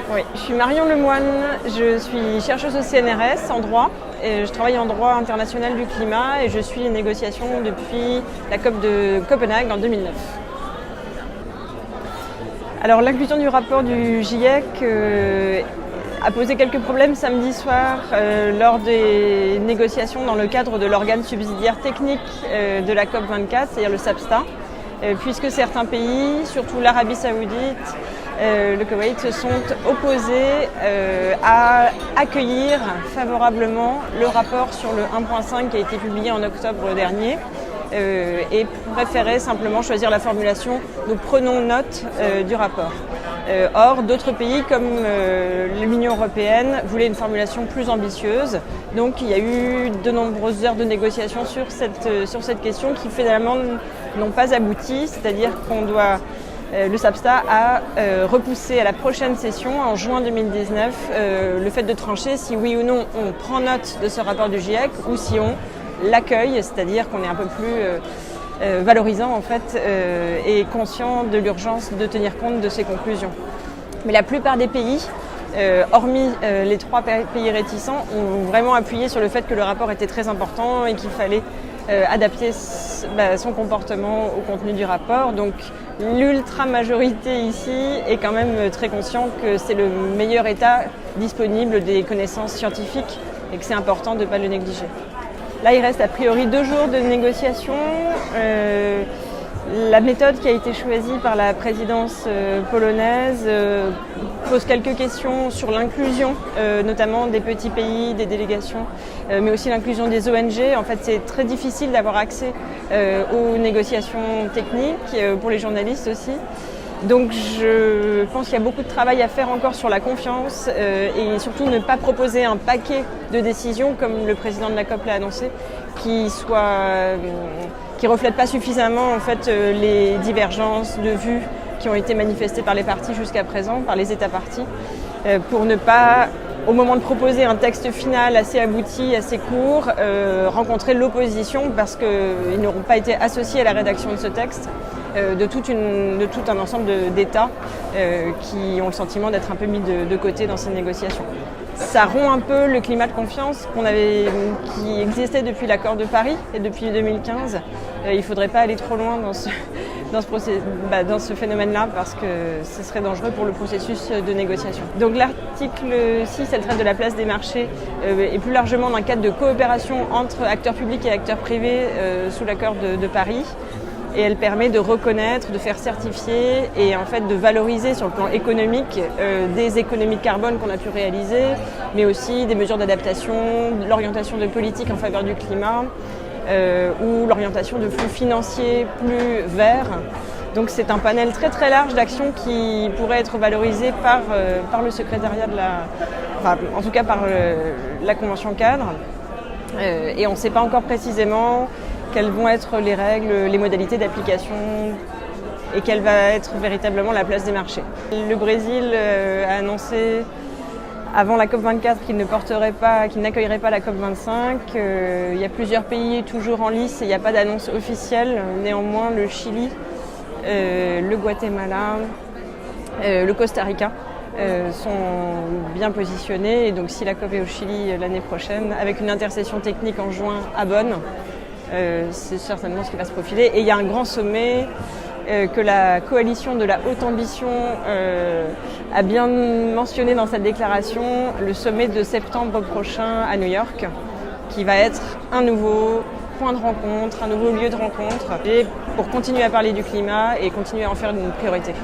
Oui, je suis Marion Lemoine, je suis chercheuse au CNRS en droit. Et je travaille en droit international du climat et je suis les négociations depuis la COP de Copenhague en 2009. Alors l'inclusion du rapport du GIEC a posé quelques problèmes samedi soir lors des négociations dans le cadre de l'organe subsidiaire technique de la COP 24, c'est-à-dire le SAPSTA, puisque certains pays, surtout l'Arabie Saoudite, le Koweït, se sont opposés à accueillir favorablement le rapport sur le 1.5 qui a été publié en octobre dernier et préféraient simplement choisir la formulation « nous prenons note du rapport ». Or, d'autres pays comme l'Union européenne voulaient une formulation plus ambitieuse. Donc il y a eu de nombreuses heures de négociations sur cette question qui finalement n'ont pas abouti, c'est-à-dire qu'on doit... Le SAPSTA a repoussé à la prochaine session, en juin 2019, le fait de trancher si oui ou non on prend note de ce rapport du GIEC ou si on l'accueille, c'est-à-dire qu'on est un peu plus valorisant en fait et conscient de l'urgence de tenir compte de ces conclusions. Mais la plupart des pays, hormis les 3 pays réticents, ont vraiment appuyé sur le fait que le rapport était très important et qu'il fallait adapter son comportement au contenu du rapport. Donc l'ultra-majorité ici est quand même très conscient que c'est le meilleur état disponible des connaissances scientifiques et que c'est important de ne pas le négliger. Là, il reste a priori 2 jours de négociations. La méthode qui a été choisie par la présidence polonaise pose quelques questions sur l'inclusion, notamment des petits pays, des délégations, mais aussi l'inclusion des ONG. En fait, c'est très difficile d'avoir accès aux négociations techniques, pour les journalistes aussi. Donc je pense qu'il y a beaucoup de travail à faire encore sur la confiance et surtout ne pas proposer un paquet de décisions comme le président de la COP l'a annoncé qui reflète pas suffisamment en fait les divergences de vues qui ont été manifestées par les parties jusqu'à présent, par les États parties, pour ne pas, au moment de proposer un texte final assez abouti, assez court, rencontrer l'opposition parce qu'ils n'auront pas été associés à la rédaction de ce texte. De tout un ensemble d'États qui ont le sentiment d'être un peu mis de côté dans ces négociations. Ça rompt un peu le climat de confiance qui existait depuis l'accord de Paris et depuis 2015. Il ne faudrait pas aller trop loin dans ce phénomène-là parce que ce serait dangereux pour le processus de négociation. Donc l'article 6, elle traite de la place des marchés et plus largement d'un cadre de coopération entre acteurs publics et acteurs privés sous l'accord de Paris. Et elle permet de reconnaître, de faire certifier et en fait de valoriser sur le plan économique des économies de carbone qu'on a pu réaliser, mais aussi des mesures d'adaptation, l'orientation de politique en faveur du climat ou l'orientation de flux financiers plus verts. Donc c'est un panel très très large d'actions qui pourrait être valorisé par le secrétariat en tout cas par la convention cadre. Et on ne sait pas encore précisément quelles vont être les règles, les modalités d'application et quelle va être véritablement la place des marchés. Le Brésil a annoncé avant la COP24 qu'il n'accueillerait pas la COP25. Il y a plusieurs pays toujours en lice et il n'y a pas d'annonce officielle. Néanmoins, le Chili, le Guatemala, le Costa Rica sont bien positionnés. Et donc si la COP est au Chili l'année prochaine, avec une intercession technique en juin à Bonn, c'est certainement ce qui va se profiler. Et il y a un grand sommet que la coalition de la haute ambition a bien mentionné dans cette déclaration, le sommet de septembre prochain à New York, qui va être un nouveau point de rencontre, un nouveau lieu de rencontre, et pour continuer à parler du climat et continuer à en faire une priorité.